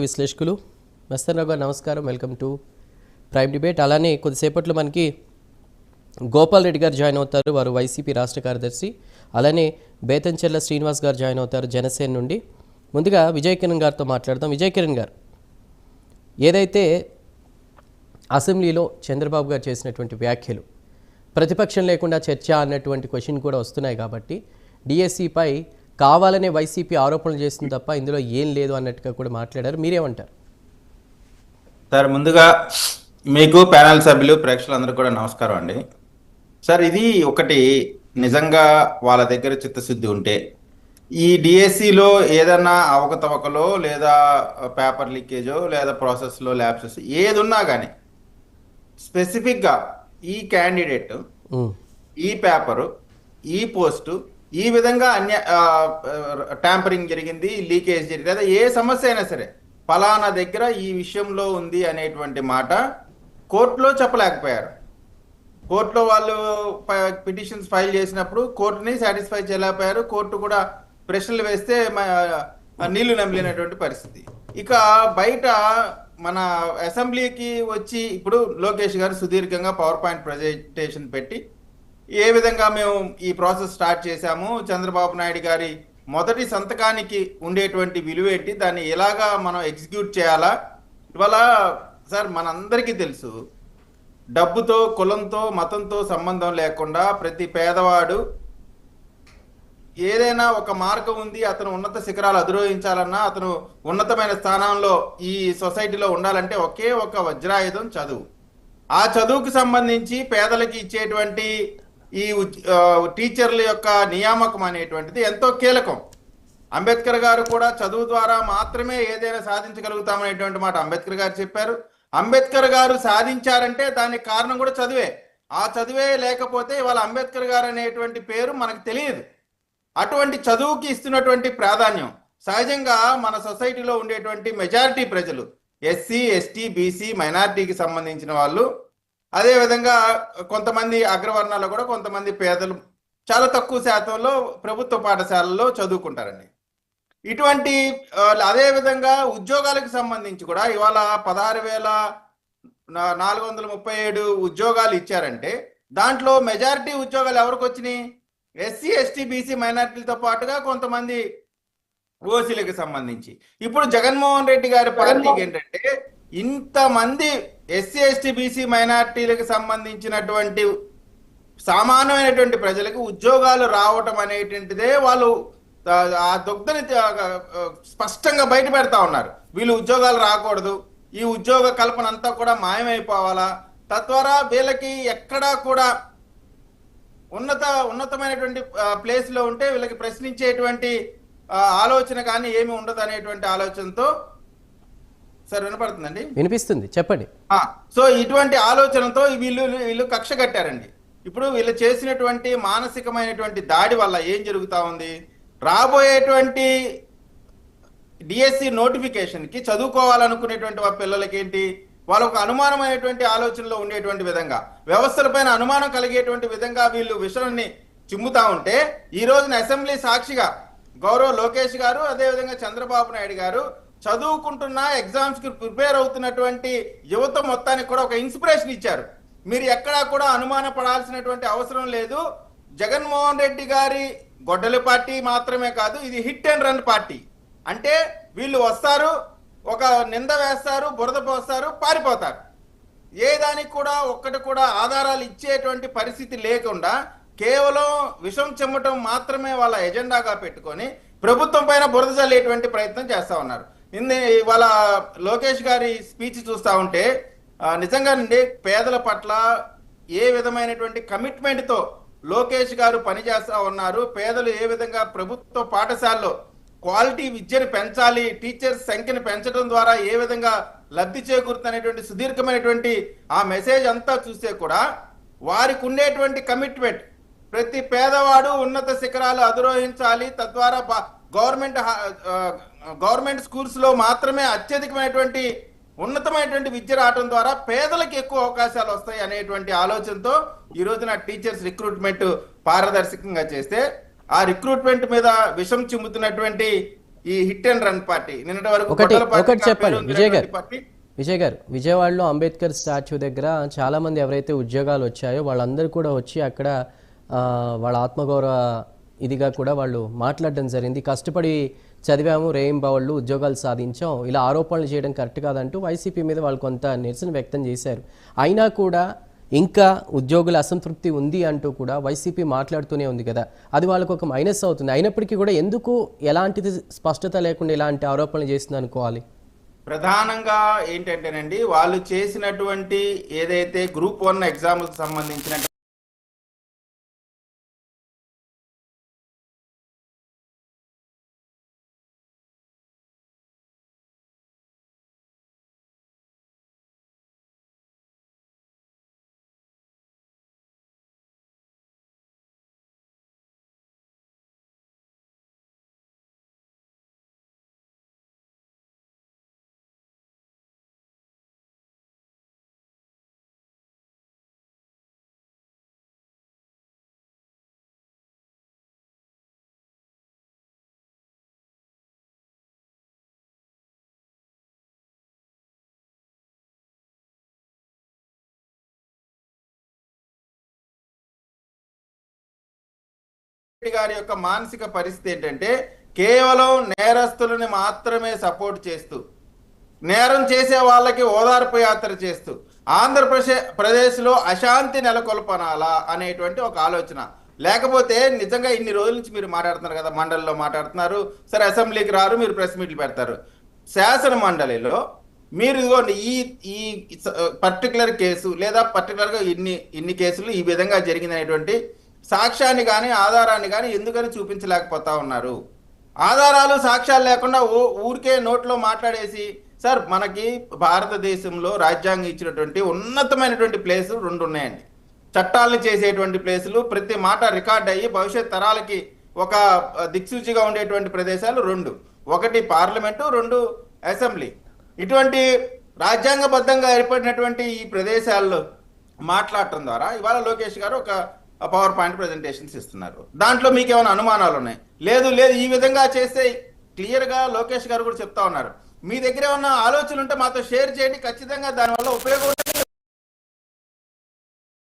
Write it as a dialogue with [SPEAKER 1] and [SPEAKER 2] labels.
[SPEAKER 1] విశ్లేషకులు మస్తనరావు గారు నమస్కారం, వెల్కమ్ టు ప్రైమ్ డిబేట్. అలానే కొద్దిసేపట్లో మనకి గోపాల్ రెడ్డి గారు జాయిన్ అవుతారు, వారు వైసీపీ రాష్ట్ర కార్యదర్శి. అలానే బేతంచెర్ల శ్రీనివాస్ గారు జాయిన్ అవుతారు జనసేన నుండి. ముందుగా విజయ్ కిరణ్ గారితో మాట్లాడదాం. విజయ్ కిరణ్ గారు, ఏదైతే అసెంబ్లీలో చంద్రబాబు గారు చేసినటువంటి వ్యాఖ్యలు ప్రతిపక్షం లేకుండా చర్చ అన్నటువంటి క్వశ్చన్ కూడా వస్తున్నాయి కాబట్టి డిఎస్సిపై కావాలనే వైసీపీ ఆరోపణలు చేస్తుంది తప్ప ఇందులో ఏం లేదు అన్నట్టుగా కూడా మాట్లాడారు. మీరేమంటారు
[SPEAKER 2] సార్? ముందుగా మీకు ప్యానల్ సభ్యులు ప్రేక్షకులందరూ కూడా నమస్కారం అండి. సార్, ఇది ఒకటి నిజంగా వాళ్ళ దగ్గర చిత్తశుద్ధి ఉంటే ఈ డిఎస్సిలో ఏదన్నా అవకతవకలో లేదా పేపర్ లీకేజో లేదా ప్రాసెస్లో ల్యాబ్సెస్ ఏది ఉన్నా కానీ స్పెసిఫిక్గా ఈ క్యాండిడేట్, ఈ పేపరు, ఈ పోస్టు, ఈ విధంగా ట్యాంపరింగ్ జరిగింది, లీకేజ్ జరిగింది, లేదా ఏ సమస్య అయినా సరే ఫలానా దగ్గర ఈ విషయంలో ఉంది అనేటువంటి మాట కోర్టులో చెప్పలేకపోయారు. కోర్టులో వాళ్ళు పిటిషన్స్ ఫైల్ చేసినప్పుడు కోర్టుని సాటిస్ఫై చేయలేకపోయారు. కోర్టు కూడా ప్రశ్నలు వేస్తే నీళ్లు నమిలినటువంటి పరిస్థితి. ఇక బయట మన అసెంబ్లీకి వచ్చి ఇప్పుడు లోకేష్ గారు సుదీర్ఘంగా పవర్ పాయింట్ ప్రజెంటేషన్ పెట్టి ఏ విధంగా మేము ఈ ప్రాసెస్ స్టార్ట్ చేశాము, చంద్రబాబు నాయుడు గారి మొదటి సంతకానికి ఉండేటువంటి విలువ ఏంటి, దాన్ని ఎలాగా మనం ఎగ్జిక్యూట్ చేయాలా. ఇవాళ సార్ మనందరికీ తెలుసు, డబ్బుతో, కులంతో, మతంతో సంబంధం లేకుండా ప్రతి పేదవాడు ఏదైనా ఒక మార్గం ఉంది, అతను ఉన్నత శిఖరాలు అధిరోహించాలన్నా, అతను ఉన్నతమైన స్థానంలో ఈ సొసైటీలో ఉండాలంటే ఒకే ఒక వజ్రాయుధం చదువు. ఆ చదువుకు సంబంధించి పేదలకి ఇచ్చేటువంటి ఈ టీచర్ల యొక్క నియామకం అనేటువంటిది ఎంతో కీలకం. అంబేద్కర్ గారు కూడా చదువు ద్వారా మాత్రమే ఏదైనా సాధించగలుగుతామనేటువంటి మాట అంబేద్కర్ గారు చెప్పారు. అంబేద్కర్ గారు సాధించారంటే దానికి కారణం కూడా చదువే. ఆ చదువే లేకపోతే ఇవాళ అంబేద్కర్ గారు అనేటువంటి పేరు మనకు తెలియదు. అటువంటి చదువుకి ఇస్తున్నటువంటి ప్రాధాన్యం సహజంగా మన సొసైటీలో ఉండేటువంటి మెజారిటీ ప్రజలు, ఎస్సీ, ఎస్టీ, బీసీ, మైనారిటీకి సంబంధించిన వాళ్ళు, అదేవిధంగా కొంతమంది అగ్రవర్ణాల్లో కూడా కొంతమంది పేదలు చాలా తక్కువ శాతంలో ప్రభుత్వ పాఠశాలల్లో చదువుకుంటారండి. ఇటువంటి అదేవిధంగా ఉద్యోగాలకు సంబంధించి కూడా ఇవాళ 16,437 ఉద్యోగాలు ఇచ్చారంటే దాంట్లో మెజారిటీ ఉద్యోగాలు ఎవరికి వచ్చినాయి? ఎస్సీ, ఎస్టీ, బీసీ, మైనారిటీలతో పాటుగా కొంతమంది ఓసీలకు సంబంధించి. ఇప్పుడు జగన్మోహన్ రెడ్డి గారి పార్టీకి ఏంటంటే ఇంతమంది ఎస్సీ, ఎస్టీ, బీసీ, మైనారిటీలకు సంబంధించినటువంటి సామాన్యమైనటువంటి ప్రజలకు ఉద్యోగాలు రావటం అనేటువంటిదే వాళ్ళు ఆ దుగ్ధని స్పష్టంగా బయట పెడతా ఉన్నారు. వీళ్ళు ఉద్యోగాలు రాకూడదు, ఈ ఉద్యోగ కల్పన అంతా కూడా మాయమైపోవాలా, తద్వారా వీళ్ళకి ఎక్కడా కూడా ఉన్నతమైనటువంటి ప్లేస్ లో ఉంటే వీళ్ళకి ప్రశ్నించేటువంటి ఆలోచన కానీ ఏమి ఉండదు అనేటువంటి ఆలోచనతో. సార్ వినపడుతుందండి?
[SPEAKER 1] వినిపిస్తుంది, చెప్పండి.
[SPEAKER 2] సో ఇటువంటి ఆలోచనతో వీళ్ళు కక్ష కట్టారండి. ఇప్పుడు వీళ్ళు చేసినటువంటి మానసికమైనటువంటి దాడి వల్ల ఏం జరుగుతా ఉంది? రాబోయేటువంటి డిఎస్సి నోటిఫికేషన్ కి చదువుకోవాలనుకునేటువంటి పిల్లలకి ఏంటి, వాళ్ళకు అనుమానమైనటువంటి ఆలోచనలో ఉండేటువంటి విధంగా, వ్యవస్థలపైన అనుమానం కలిగేటువంటి విధంగా వీళ్ళు విషయాన్ని చిమ్ముతా ఉంటే ఈ రోజున అసెంబ్లీ సాక్షిగా గౌరవ లోకేష్ గారు, అదేవిధంగా చంద్రబాబు నాయుడు గారు చదువుకుంటున్న ఎగ్జామ్స్ కి ప్రిపేర్ అవుతున్నటువంటి యువత మొత్తానికి కూడా ఒక ఇన్స్పిరేషన్ ఇచ్చారు. మీరు ఎక్కడా కూడా అనుమాన పడాల్సినటువంటి అవసరం లేదు. జగన్మోహన్ రెడ్డి గారి గొడ్డలి పార్టీ మాత్రమే కాదు, ఇది హిట్ అండ్ రన్ పార్టీ. అంటే వీళ్ళు వస్తారు, ఒక నింద వేస్తారు, బురద పోస్తారు, పారిపోతారు. ఏ దానికి కూడా ఒక్కటి కూడా ఆధారాలు ఇచ్చేటువంటి పరిస్థితి లేకుండా కేవలం విషం చెమ్మటం మాత్రమే వాళ్ళ ఎజెండాగా పెట్టుకొని ప్రభుత్వం పైన బురద చల్లేటువంటి ప్రయత్నం చేస్తా ఉన్నారు. ఇవాళ లోకేష్ గారి స్పీచ్ చూస్తా ఉంటే నిజంగానండి పేదల పట్ల ఏ విధమైనటువంటి కమిట్మెంట్తో లోకేష్ గారు పనిచేస్తా ఉన్నారు. పేదలు ఏ విధంగా ప్రభుత్వ పాఠశాలలో క్వాలిటీ విద్యను పెంచాలి, టీచర్స్ సంఖ్యను పెంచడం ద్వారా ఏ విధంగా లబ్ధి చేకూరుతున్నటువంటి సుదీర్ఘమైనటువంటి ఆ మెసేజ్ అంతా చూస్తే కూడా వారికి ఉండేటువంటి కమిట్మెంట్, ప్రతి పేదవాడు ఉన్నత శిఖరాలు అధిరోహించాలి, తద్వారా గవర్నమెంట్ స్కూల్స్ లో మాత్రమే అత్యధికమైనటువంటి ఉన్నతమైనటువంటి విద్య రావడం ద్వారా పేదలకు ఎక్కువ అవకాశాలు వస్తాయి అనేటువంటి ఆలోచనతో ఈ రోజున టీచర్స్ రిక్రూట్మెంట్ పారదర్శకంగా చేస్తే ఆ రిక్రూట్మెంట్ మీద విషం చిమ్ముతున్నటువంటి ఈ హిట్ అండ్ రన్ పార్టీ నిన్నటి వరకు
[SPEAKER 1] ఒకటి
[SPEAKER 2] గొడ్డల పార్టీగా
[SPEAKER 1] ఒకటి చెప్పండి
[SPEAKER 2] పేరు
[SPEAKER 1] విజయ్ గారు.
[SPEAKER 2] పొందినటువంటి పార్టీ.
[SPEAKER 1] విజయ్ గారు, విజయవాడలో అంబేద్కర్ స్టాచ్యూ దగ్గర చాలామంది ఎవరైతే ఉద్యోగాలు వచ్చాయో వాళ్ళందరూ కూడా వచ్చి అక్కడ వాళ్ళ ఆత్మగౌరవ ఇదిగా కూడా వాళ్ళు మాట్లాడడం జరిగింది. కష్టపడి చదివాము, రేయింబవళ్ళు ఉద్యోగాలు సాధించాం, ఇలా ఆరోపణలు చేయడం కరెక్ట్ కాదంటూ వైసీపీ మీద వాళ్ళు కొంత నిరసన వ్యక్తం చేశారు. అయినా కూడా ఇంకా ఉద్యోగుల అసంతృప్తి ఉంది అంటూ కూడా వైసీపీ మాట్లాడుతూనే ఉంది కదా, అది వాళ్ళకు ఒక మైనస్ అవుతుంది. అయినప్పటికీ కూడా ఎందుకు ఎలాంటిది స్పష్టత లేకుండా ఇలాంటి ఆరోపణలు చేస్తుంది అనుకోవాలి?
[SPEAKER 2] ప్రధానంగా ఏంటంటేనండి, వాళ్ళు చేసినటువంటి ఏదైతే గ్రూప్ 1 ఎగ్జామ్కి సంబంధించిన గారి యొక్క మానసిక పరిస్థితి ఏంటంటే, కేవలం నేరస్తులని మాత్రమే సపోర్ట్ చేస్తూ, నేరం చేసే వాళ్ళకి ఓదార్పు యాత్ర చేస్తూ ప్రదేశ్లో అశాంతి నెలకొల్పనాలా అనేటువంటి ఒక ఆలోచన. లేకపోతే నిజంగా ఇన్ని రోజుల నుంచి మీరు మాట్లాడుతున్నారు కదా, మండలిలో మాట్లాడుతున్నారు, సరే అసెంబ్లీకి రారు, మీరు ప్రెస్ మీట్లు పెడతారు. శాసన మండలిలో మీరు ఇదిగోండి ఈ పర్టికులర్ కేసు లేదా పర్టికులర్గా ఇన్ని కేసులు ఈ విధంగా జరిగిందనేటువంటి సాక్ష్యాన్ని కానీ ఆధారాన్ని కానీ ఎందుకని చూపించలేకపోతా ఉన్నారు? ఆధారాలు సాక్ష్యాలు లేకుండా ఊరికే నోట్లో మాట్లాడేసి, సార్ మనకి భారతదేశంలో రాజ్యాంగం ఇచ్చినటువంటి ఉన్నతమైనటువంటి ప్లేసులు 2 ఉన్నాయండి. చట్టాలను చేసేటువంటి ప్లేసులు, ప్రతి మాట రికార్డ్ అయ్యి భవిష్యత్ తరాలకి ఒక దిక్సూచిగా ఉండేటువంటి ప్రదేశాలు 2. ఒకటి పార్లమెంటు, 2 అసెంబ్లీ. ఇటువంటి రాజ్యాంగబద్ధంగా ఏర్పడినటువంటి ఈ ప్రదేశాల్లో మాట్లాడటం ద్వారా ఇవాళ లోకేష్ గారు ఒక పవర్ పాయింట్ ప్రెజెంటేషన్స్ ఇస్తున్నారు. దాంట్లో మీకు ఏమైనా అనుమానాలు ఉన్నాయి? లేదు ఈ విధంగా చేస్తే క్లియర్గా లోకేష్ గారు కూడా చెప్తా ఉన్నారు, మీ దగ్గర ఏమన్నా ఆలోచనలు ఉంటే మాతో షేర్ చేయండి, ఖచ్చితంగా దానివల్ల ఉపయోగం ఉంటుంది,